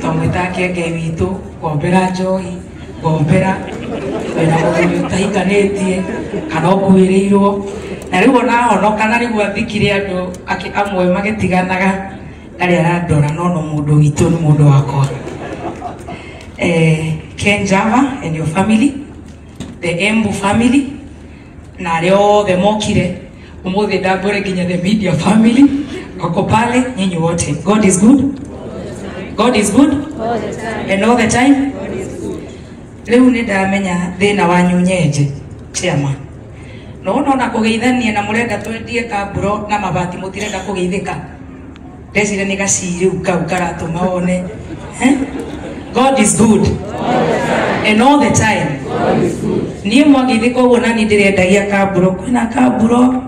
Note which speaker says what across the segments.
Speaker 1: Tomwitake Ngai witũ ngombera njohi ngombera wena mũthuri ũtahikanĩtie kana ũkuĩrĩirwo na rĩu ona honoka na rĩu athikire andũ amwe magĩtiganaga ndarĩ arandora no mũndũ witũ nĩ mũndũ wakwa. Ken Java and your family, the Embu family, na arĩa othe mokire ũmũthĩ ndambũre nginya the media family wako pale nyinyi wote. God is good. God is good all the time. And all the time God is good. Leo nĩ ndamenya thĩna wanyu nyenje chairman. No kũgeithania na mũrenda twendie kamburo na mabati mũtirenda kũgeithĩka. Ndecire nĩ gaciri kau karatũma one. God is good all the time. And all the time God is good. Niĩ mwageithĩka ũguo na nĩ ndĩrendagia kamburo kwĩna kamburo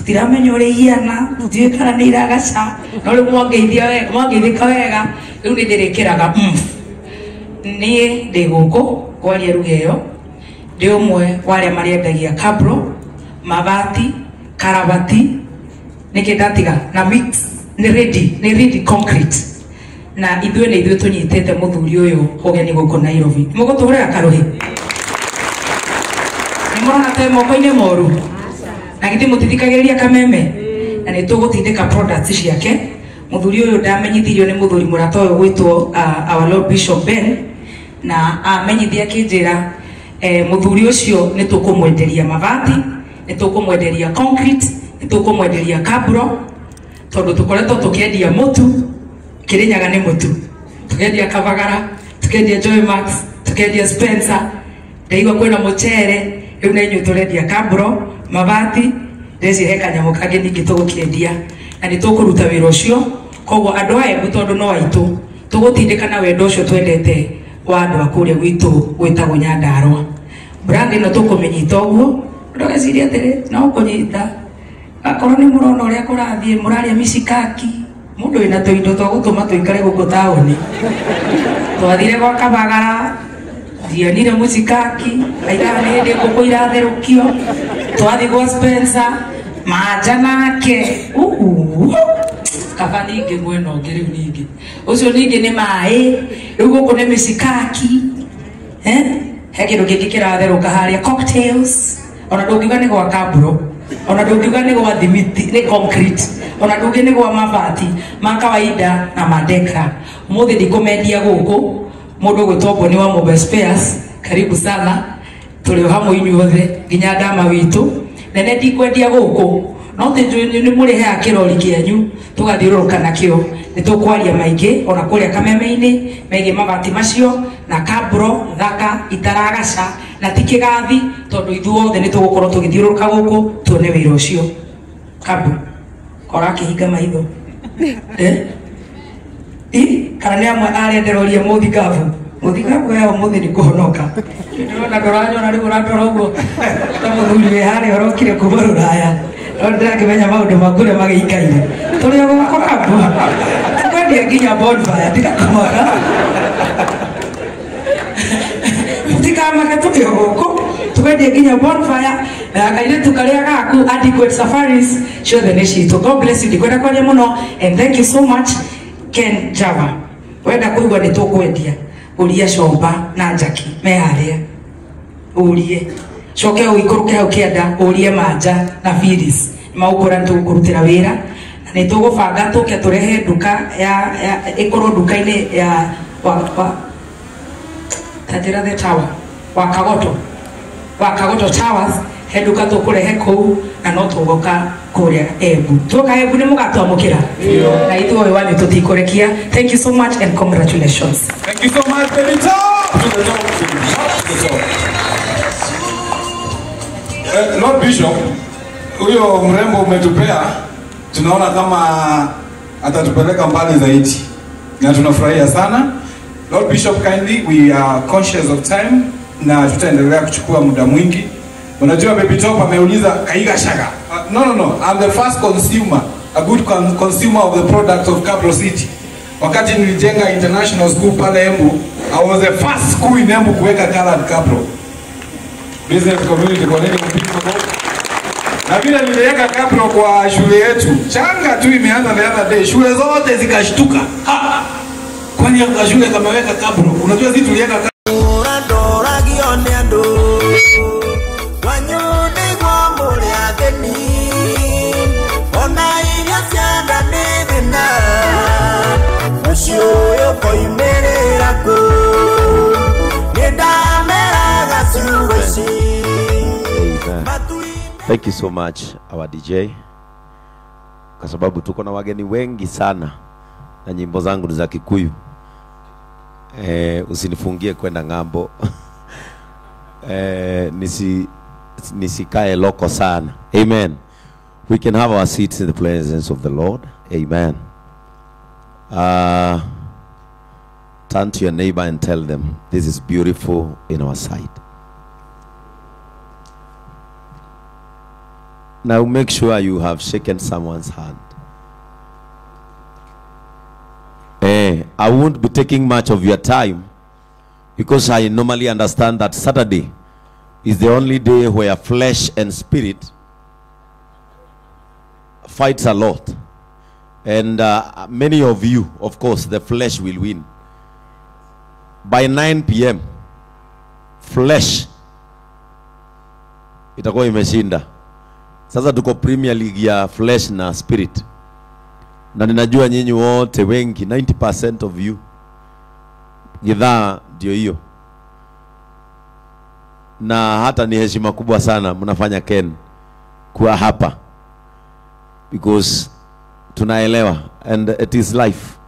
Speaker 1: tiramenya ũrĩa ihiana ndiũĩ kana nĩ iragaca no rĩu mwageithĩka wega rĩu nĩ ndĩrĩkĩraga niĩ ndĩ gũkũ kwaria rugeo ndĩ ũmwe wa arĩa marĩendagia kabro mabati karabati nĩkĩ ndatiga na mix nĩ ready concrete na ithuĩ nĩ ithuĩ tũnyitĩte mũthuri ũyũ ũgeni gũkũ Nairobi mũgũtũhũrĩra karũhĩ nĩ mũrona ta moko-inĩ moru na githĩ mũtithikagĩrĩria kameme na nĩ tũgũtindĩka products ciake. Mũthuri ũyũ ndamenyithirio nĩ mũthuri mũrata ũyũ gwĩtwo our Lord Bishop Ben na amenyithia kĩnjĩra mũthuri ũcio nĩ tũkũmwenderia mabati, nĩ tũkũmwenderia concrete, nĩ tũkũmwenderia kabro tondũ tũkoretwo tũkĩendia mũtu Kĩrĩnyaga nĩ mũtu, tũkendia Kabagara, tũkendia Joy Max, tũkendia Spencer, ndaigua kwĩna mũcere rĩu na inyuĩ tũrendia kabro mabati ndeciria kanyamũ kangĩ ningĩ tũgũkĩendia na nĩ tũkũruta wĩra ũcio. Koguo andũ aya tondũ no aitũ tũgũtindĩka na wendo ũcio twendete wa andũ a kũrĩa gwitũ gwĩtagwo Nyandarua. Brand ĩno tũkũmĩnyita ũguo ndũgecirie atĩrĩ no kũnyita akorwo nĩ mũrona ũrĩa kũrathiĩ mũrarĩa micikaki mũndũ wĩna tũindo twa gũtũma tũikare gũkũ taũni twathire gwa Kabagara ndionire mũcikaki aigana nĩ hĩndĩ ngũkũ iratherũkio twathi gwa Spencer manja nake kaba ningĩ mwena ũngĩ rĩu ningĩ ũcio ningĩ nĩ maĩ rĩu gũkũ nĩ mĩcikaki he kĩndũ kĩngĩ kĩratherũka harĩa cocktails ona ndũngiuga nĩ gwa kaburo ona ndũngiuga nĩ gwa thimiti nĩ concrete ona ndũngi nĩ gwa mabati ma kawaida na madeka. Ũmũthĩ ndikũmendia gũkũ mũndũ gwĩtwo Boni wa Mobile Spares karibu sana tũrĩ hamwe inyuothe nginya ndama witũ nene ndikwendia gũkũ no nĩ mũrĩhe kĩrori kĩanyu tũgathiũrũrũka nakĩo nĩ tũkwaria maingĩ ona kũrĩa kameme-inĩ megiĩ mabati macio na kabro thaka itaragaca na ti kĩgathi tondũ ithuothe nĩ tũgũkorwo tũgĩthiũrũrũka gũkũ tuone wĩra ũcio. Kabu kora kĩhinga maitho kana nĩ amwe arenderoria mũthikabu ya ũmũthĩ nĩ kũhonoka ndĩrona ndoranyona rĩu ũratwara ũguo ta mũthuri wĩ harĩa ũrokire kuma Rũraya no ndĩrakĩmenya maũndũ maku ũrĩa magĩikaire tũrĩ o gũkũ Kabu tũkwendia nginya bonfire ndĩgakomaga mũtikamake tũrĩ o gũkũ tũkwendia nginya bonfire na kairĩtu karĩa gaku Adequate Safaris ciothe nĩ citũ. God bless you ndikwenda kwaria mũno and thank you so much. Ken Java wenda kũigua nĩ tũkwendia ũria comba na njaki me harĩa ũrie coke ũikũrũke hau kĩanda ũrie manja na Phyllis maũkũra nĩ tũgũkũrutĩra wĩra na nĩ tũgũbanga tũke tũrehe nduka ya ĩkorwo nduka-inĩ ya Tanjĩra the Tower wa Kagoto Towers he nduka tũkũrehe kũu na no tũgũka kũrĩa Embu tũka Embu nĩ mũgatwamũkĩra na ithuĩ wanyu tũtikũrekia. Thank you so much and congratulations.
Speaker 2: Thank you so much baby top to the top. Lord Bishop huyo mrembo umetupea tunaona kama atatupeleka mbali zaidi na tunafurahia sana. Lord Bishop, kindly we are conscious of time na tutaendelea kuchukua muda mwingi. Unajua baby top ameuliza kaiga shaka. No, I'm the first consumer, a good consumer of the product of Kabro City. Wakati nilijenga international school pale Embu, I was the first school in Embu kuweka colored Kabro. Business community kwa nini mpiko. Na vile niliweka Kabro kwa shule yetu, changa tu imeanza the other day, shule zote zikashtuka. Nani ya shule kameweka kabro? Unajua sisi tuliweka kabro.
Speaker 3: Thank you so much our DJ, kwa sababu tuko na wageni wengi sana na nyimbo zangu za Kikuyu. Usinifungie kwenda ngambo. Nisikae loko sana. Amen. We can have our seats in the presence of the Lord. Amen. Turn to your neighbor and tell them, this is beautiful in our sight. Now make sure you have shaken someone's hand. I won't be taking much of your time, because I normally understand that Saturday is the only day where flesh and spirit fights a lot. And many of you, of course, the flesh will win. By 9 p.m., flesh itakuwa imeshinda. Sasa tuko Premier League ya flesh na spirit. Na ninajua nyinyi wote wengi, 90% of you, gidhaa ndio hiyo. Na hata ni heshima kubwa sana mnafanya Ken kuwa hapa, because tunaelewa, and it is life.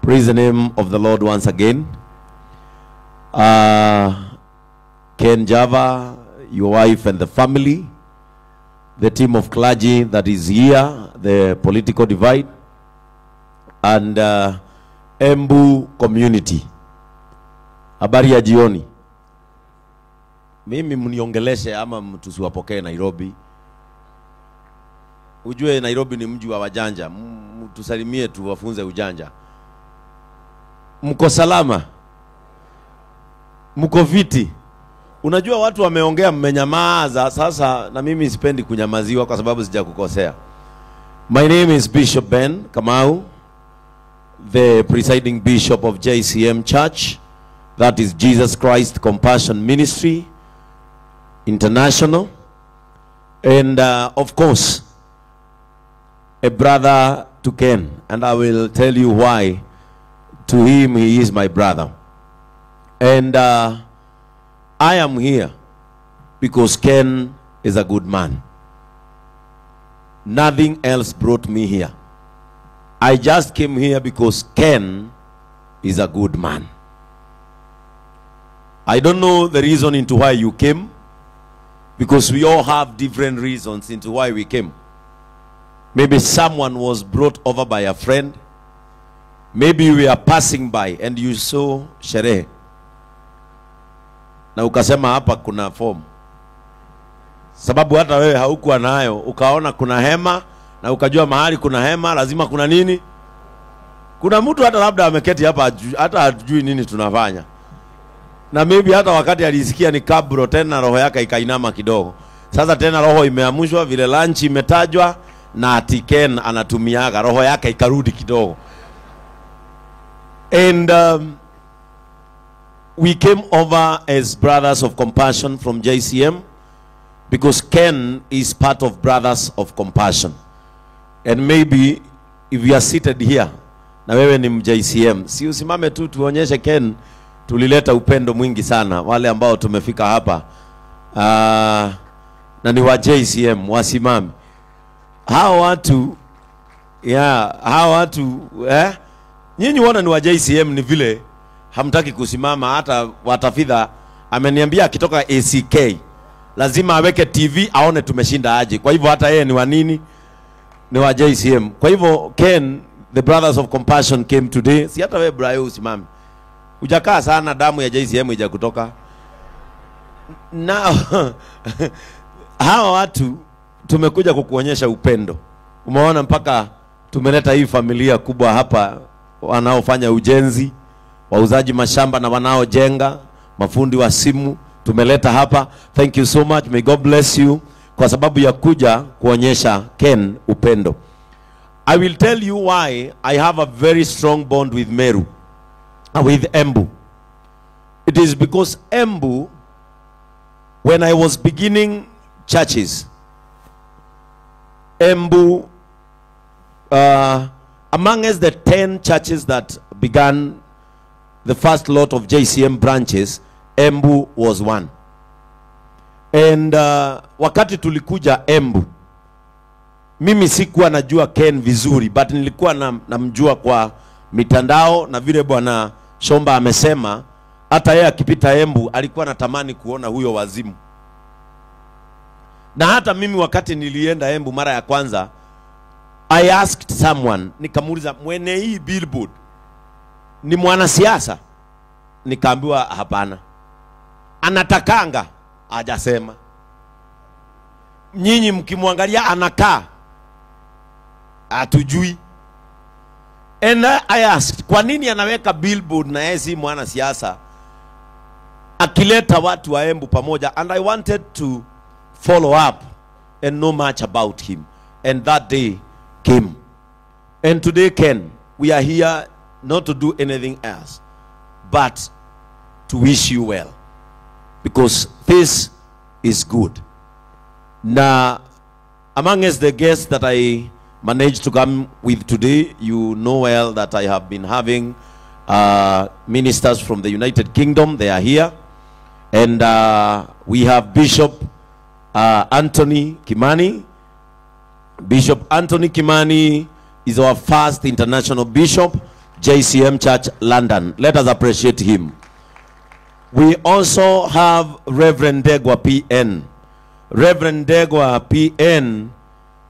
Speaker 3: Praise the name of the Lord once again. Ken Java, your wife and the family, the team of clergy that is here, the political divide, and Embu community. Habari ya jioni. Mimi mniongeleshe ama tusiwapokee Nairobi. Ujue Nairobi ni mji wa wajanja. Tusalimie tuwafunze ujanja. Mko salama? Mko viti? Unajua watu wameongea mmenyamaza, sasa na mimi sipendi kunyamaziwa kwa sababu sijakukosea. My name is Bishop Ben Kamau, the presiding bishop of JCM Church, that is Jesus Christ Compassion Ministry International, and of course a brother to Ken, and I will tell you why. To him he is my brother, and I am here because Ken is a good man. Nothing else brought me here. I just came here because Ken is a good man. I don't know the reason into why you came, because we all have different reasons into why we came. Maybe someone was brought over by a friend. Maybe we are passing by and you saw sherehe na ukasema hapa kuna form, sababu hata wewe haukuwa nayo, ukaona kuna hema na ukajua mahali kuna hema lazima kuna nini. Kuna mtu hata labda ameketi hapa hata hajui nini tunafanya, na maybe hata wakati alisikia ni kabro tena roho yake ikainama kidogo. Sasa tena roho imeamushwa vile lunch imetajwa na atiken anatumiaga, roho yake ikarudi kidogo. And we came over as brothers of compassion from JCM because Ken is part of Brothers of Compassion. And maybe if you are seated here na wewe ni JCM, si usimame tu tuonyeshe Ken tulileta upendo mwingi sana. Wale ambao tumefika hapa na ni wa JCM wasimame. Hao watu hao watu nyinyi wana ni wa JCM, ni vile hamtaki kusimama. Hata watafidha ameniambia akitoka ACK lazima aweke TV aone tumeshinda aje. Kwa hivyo hata yeye ni wa nini? Ni wa JCM. Kwa hivyo Ken, the Brothers of Compassion came today. Si hata wewe Brayo usimame. Hujakaa sana, damu ya JCM ija kutoka. Now hawa watu tumekuja kukuonyesha upendo. Umeona mpaka tumeleta hii familia kubwa hapa, wanaofanya ujenzi, wauzaji mashamba na wanaojenga, mafundi wa simu, tumeleta hapa. Thank you so much. May God bless you kwa sababu ya kuja kuonyesha Ken upendo. I will tell you why I have a very strong bond with Meru. with Embu. It is because Embu, when I was beginning churches, Embu, amongst the 10 churches that began the first lot of JCM branches, Embu was one. And wakati tulikuja Embu, mimi sikuwa najua Ken vizuri, but nilikuwa namjua kwa mitandao, na vile bwana Shomba amesema hata yeye akipita Embu alikuwa anatamani kuona huyo wazimu. Na hata mimi wakati nilienda Embu mara ya kwanza, I asked someone, nikamuuliza mwene hii billboard ni mwanasiasa? Nikaambiwa hapana. Anatakanga? Hajasema. Nyinyi mkimwangalia anakaa? Hatujui. And I asked, kwa nini anaweka billboard na yeye si mwanasiasa akileta watu wa Embu pamoja? And I wanted to follow up and know much about him. And that day came. And today, Ken, we are here not to do anything else but to wish you well, because this is good. Now, amongst the guests that I managed to come with today, you know well that I have been having ministers from the United Kingdom. They are here. And we have Bishop Anthony Kimani. Bishop Anthony Kimani is our first international bishop, JCM Church, London. Let us appreciate him. We also have Reverend Degwa PN. Reverend Degwa PN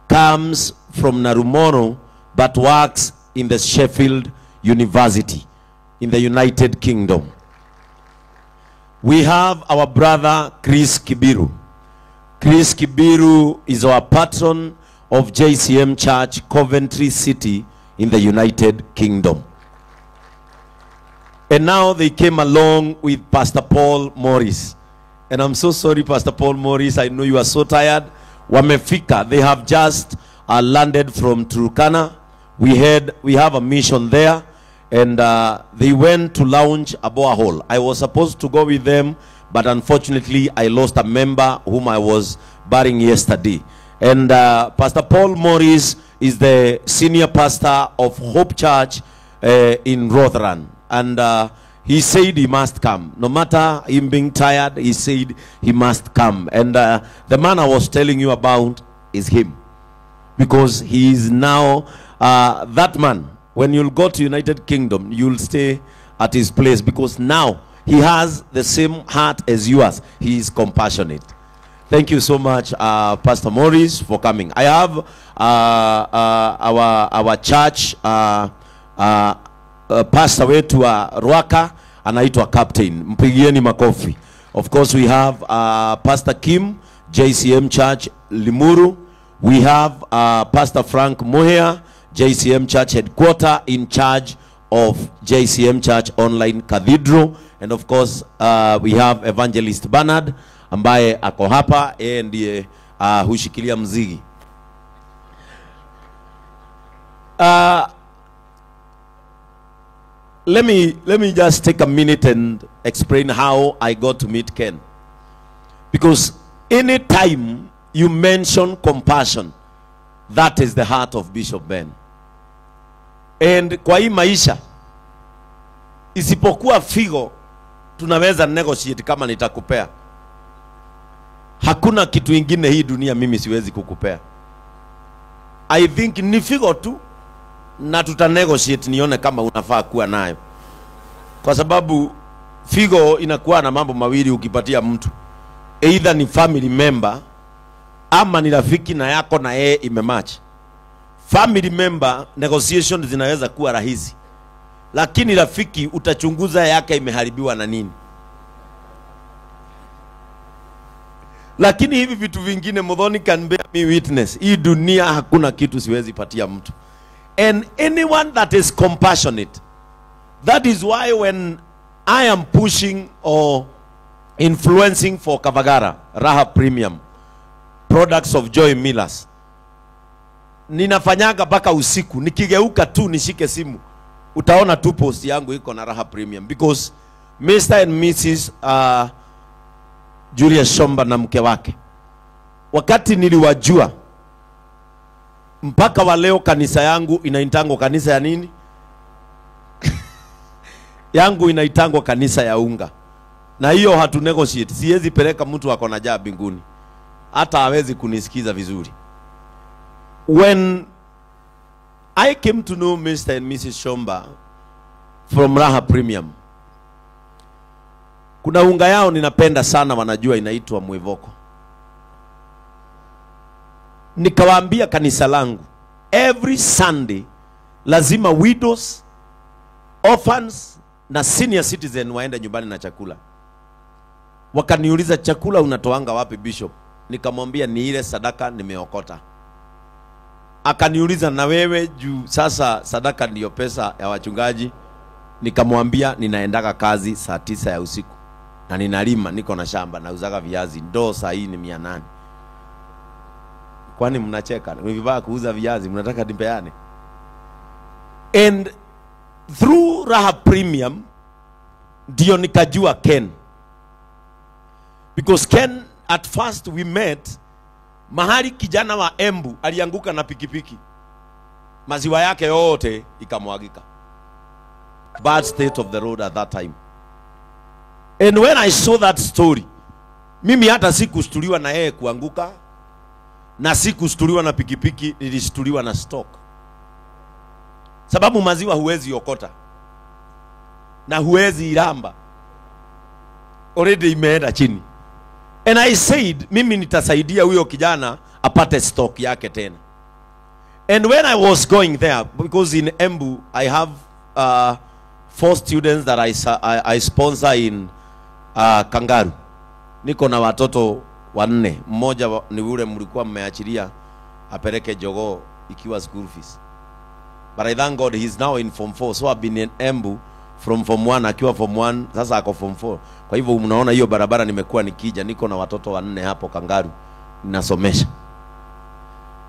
Speaker 3: comes from Narumoro but works in the Sheffield University in the United Kingdom. We have our brother Chris Kibiru. Chris Kibiru is our patron of JCM Church, Coventry City in the United Kingdom. And now they came along with Pastor Paul Morris. And I'm so sorry, Pastor Paul Morris, I know you are so tired. Wamefika, they have just landed from Turkana. We have a mission there, and they went to launch a borehole. I was supposed to go with them, but unfortunately I lost a member whom I was burying yesterday. And Pastor Paul Morris is the senior pastor of Hope Church in Rotherham. And he said he must come. No matter him being tired, he said he must come. And the man I was telling you about is him. Because he is now that man. When you'll go to United Kingdom, you'll stay at his place, because now he has the same heart as yours. He is compassionate. Thank you so much, Pastor Morris, for coming. I have our church pastor wetu wa Ruaka anaitwa Captain. Mpigieni makofi. Of course, we have Pastor Kim, JCM Church Limuru. We have Pastor Frank Mohea, JCM Church Headquarter, in charge of JCM Church Online Cathedral. And of course, we have Evangelist Bernard ambaye ako hapa, yeye ndiye hushikilia mzigi. Let me just take a minute and explain how I got to meet Ken. Because any time you mention compassion, that is the heart of Bishop Ben. And kwa hii maisha, isipokuwa figo, tunaweza negotiate kama nitakupea. Hakuna kitu ingine hii dunia mimi siwezi kukupea. I think ni figo tu, na tutanegotiate nione kama unafaa kuwa nayo. Kwa sababu figo inakuwa na mambo mawili ukipatia mtu. Either ni family member ama ni rafiki na yako na yeye imematch. Family member negotiation zinaweza kuwa rahisi, lakini rafiki utachunguza yake imeharibiwa na nini. Lakini hivi vitu vingine, Modhoni can bear me witness, hii dunia hakuna kitu siwezi patia mtu. And anyone that is compassionate, that is why when I am pushing or influencing for Kavagara, Rahab Premium, products of Joy Millers, ninafanyaga baka usiku, nikigeuka tu nishike simu, utaona tu post yangu iko na Raha Premium, because Mr. and Mrs. Julius Shomba na mke wake, wakati niliwajua, mpaka wa leo kanisa yangu inaitango kanisa ya nini? Yangu inaitango kanisa ya unga. Na hiyo hatu negotiate. Siwezi peleka mtu wako na jaa mbinguni, hata hawezi kunisikiza vizuri. When I came to know Mr. and Mrs. Shomba from Raha Premium, kuna unga yao ninapenda sana, wanajua, inaitwa Mwevoko. Nikawaambia kanisa langu, every Sunday lazima widows, orphans na senior citizen waende nyumbani na chakula. Wakaniuliza, chakula unatoanga wapi Bishop? Nikamwambia ni ile sadaka nimeokota. Akaniuliza, na wewe juu sasa sadaka ndiyo pesa ya wachungaji? Nikamwambia ninaendaga kazi saa 9 ya usiku na ninalima, niko na shamba na uzaga viazi, ndoo saa hii ni 800. Kwani mnacheka? Mvibaya kuuza viazi, mnataka nipeane? And through Raha Premium ndio nikajua Ken, because Ken at first we met mahali kijana wa Embu alianguka na pikipiki, maziwa yake yote ikamwagika. Bad state of the road at that time. And when I saw that story, mimi hata sikushtuliwa na yeye kuanguka, na sikushtuliwa na pikipiki, nilishtuliwa na stock. Sababu maziwa huwezi okota na huwezi iramba, already imeenda chini. And I said, mimi nitasaidia huyo kijana apate stock yake tena. And when I was going there, because in Embu I have 4 students that I sponsor in Kangaru. Niko na watoto 4. Mmoja ni ule mlikuwa mmeachilia apeleke Jogoo ikiwa school fees. But I thank God he's now in Form 4. So I've been in Embu from Form 1, akiwa Form 1, sasa ako Form 4. Kwa hivyo mnaona hiyo barabara nimekuwa nikija, niko na watoto 4 hapo Kangaru ninasomesha.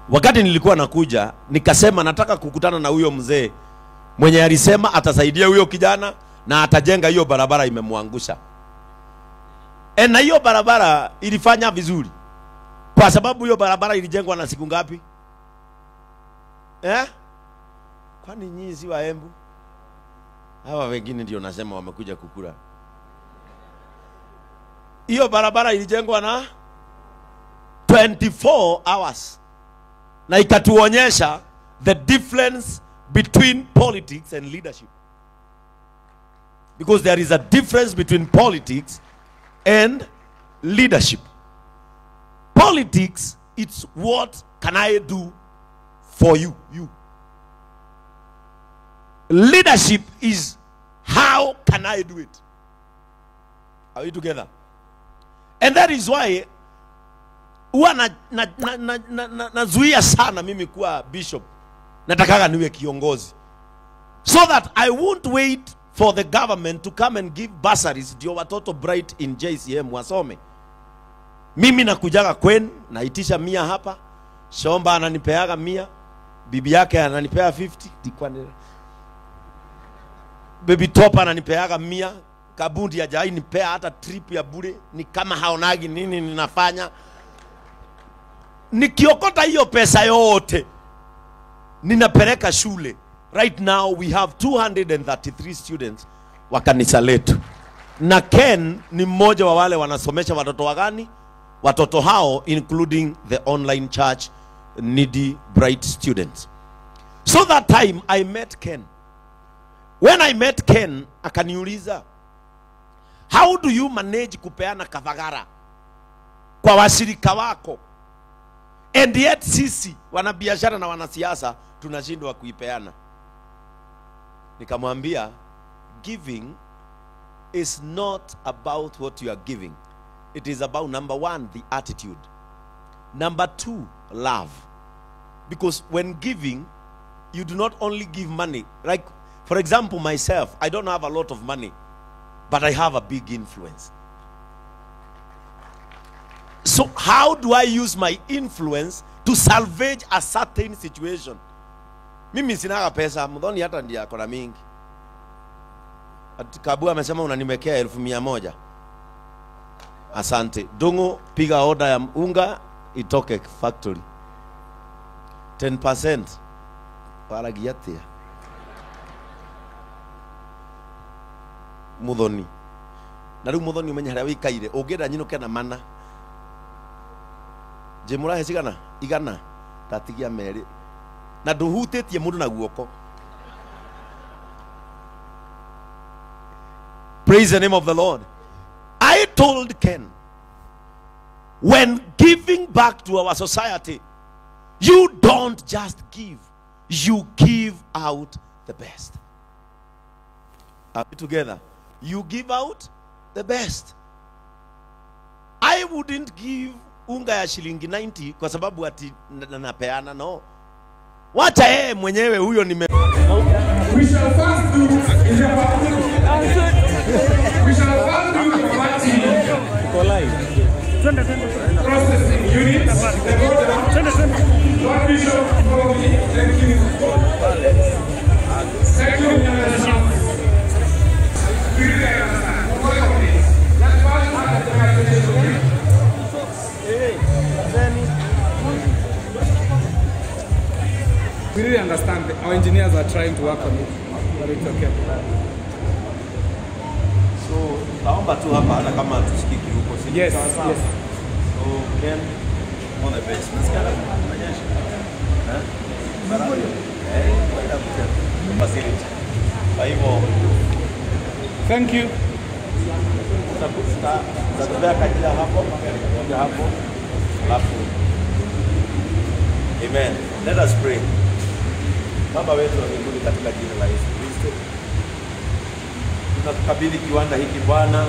Speaker 3: Wakati nilikuwa nakuja, nikasema nataka kukutana na huyo mzee mwenye alisema atasaidia huyo kijana na atajenga hiyo barabara imemwangusha. Na hiyo barabara ilifanya vizuri, kwa sababu hiyo barabara ilijengwa na siku ngapi? Kwani nyinyi si wa Embu? Hawa wengine ndio nasema wamekuja kukula. Hiyo barabara ilijengwa na 24 hours. Na ikatuonyesha the difference between politics and leadership. Because there is a difference between politics and leadership. Politics, it's what can I do for you. Leadership is how can I do it. Are we together? And that is why huwa nazuia sana mimi kuwa bishop. Natakaga niwe kiongozi, so that I won't wait for the government to come and give bursaries ndio watoto bright in JCM wasome. Mimi nakujaga kwenu, naitisha 100 hapa, Shomba ananipeaga 100, bibi yake ananipea 50, baby top ananipeaga 100, Kabundi hajai nipea hata trip ya bure, ni kama haonagi nini ninafanya. Nikiokota hiyo pesa yote ninapeleka shule. Right now we have 233 students wa kanisa letu. Na Ken ni mmoja wa wale wanasomesha watoto wagani? Watoto hao including the online church needy bright students. So that time I met Ken. When I met Ken, akaniuliza, how do you manage kupeana kavagara kwa washirika wako? And yet sisi wanabiashara na wanasiasa tunashindwa kuipeana. Nikamwambia, giving is not about what you are giving. It is about, number 1, the attitude. Number 2, love. Because when giving, you do not only give money. Like, for example, myself, I don't have a lot of money, but I have a big influence. So how do I use my influence to salvage a certain situation? Mimi sinaga pesa, mdhoni hata ndiye akona mingi. Kabua amesema unanimekea 1,100. Asante. Dungu, piga order ya unga itoke factory. 10%. Para giatia. Muthoni. Na riu muthoni umenya haria wikaire ungenda nyinuke na mana. Je murahe cigana igana tatigia meri na nduhutitie mundu na guoko. Praise the name of the Lord. I told Ken, when giving back to our society, you don't just give, you give out the best. Are we together? You give out the best. I wouldn't give unga ya shilingi 90 kwa sababu ati napeana, no. Wacha yeye mwenyewe huyo nime.
Speaker 2: We shall first do is the we shall first do the party processing units. Lord Bishop for me, thank you. Second, we really understand that our engineers are trying to work on it, but it's okay.
Speaker 3: So, naomba tu hapa hata kama tusikiki huko sisi.
Speaker 2: Yes,
Speaker 3: yes. So, Ken, on the best. Nasikia kuonyesha. Facility. Kwa hivyo,
Speaker 2: thank you.
Speaker 3: Tutatembea kajila hapo, moja hapo. Alafu. Amen. Let us pray. Baba wetu wa mbinguni, katika jina la Yesu Kristo, tunakabidhi kiwanda hiki Bwana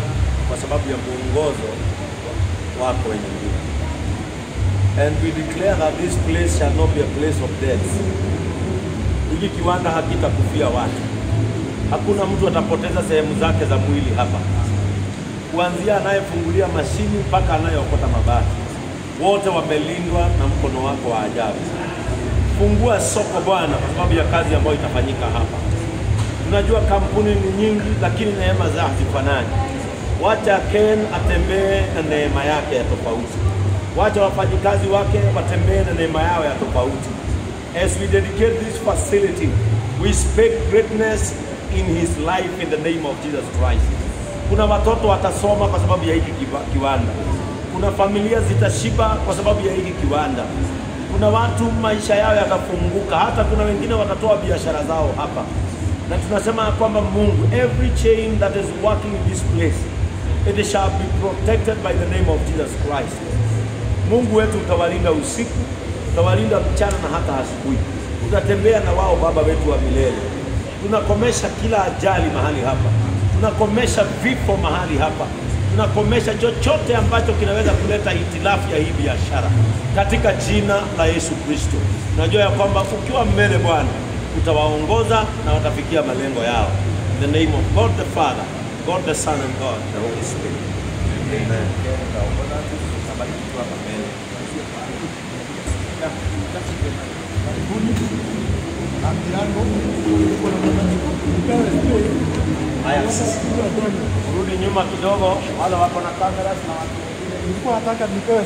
Speaker 3: kwa sababu ya muongozo wako wenye nguvu. And we declare that this place shall not be a place of death. Hiki kiwanda hakitakufia watu. Hakuna mtu atapoteza sehemu zake za mwili hapa. Kuanzia anayefungulia mashini mpaka anayeokota mabati. Wote wamelindwa na mkono wako wa ajabu. Fungua soko Bwana kwa sababu ya kazi ambayo itafanyika hapa. Tunajua kampuni ni nyingi lakini neema zake hazifanani. Wacha Ken atembee na neema yake ya tofauti. Wacha wafanyikazi wake watembee na neema yao ya tofauti. As we dedicate this facility, we speak greatness in his life in the name of Jesus Christ. Kuna watoto watasoma kwa sababu ya hiki kiwanda. Kuna familia zitashiba kwa sababu ya hiki kiwanda. Kuna watu maisha yao yakafunguka, hata kuna wengine watatoa biashara zao hapa. Na tunasema kwamba Mungu, every chain that is working in this place, it shall be protected by the name of Jesus Christ. Mungu wetu utawalinda usiku, utawalinda mchana na hata asubuhi. Utatembea na wao Baba wetu wa milele. Tunakomesha kila ajali mahali hapa. Tunakomesha vifo mahali hapa. Tunakomesha chochote ambacho kinaweza kuleta hitilafu ya hii biashara katika jina la Yesu Kristo. Tunajua ya kwamba ukiwa mbele Bwana utawaongoza na watafikia malengo yao. In the name of God the Father, God the Son and God the Holy Spirit. Amen. Haya, rudi nyuma kidogo, wale wako na kamera na watu.
Speaker 4: Nilikuwa nataka nipewe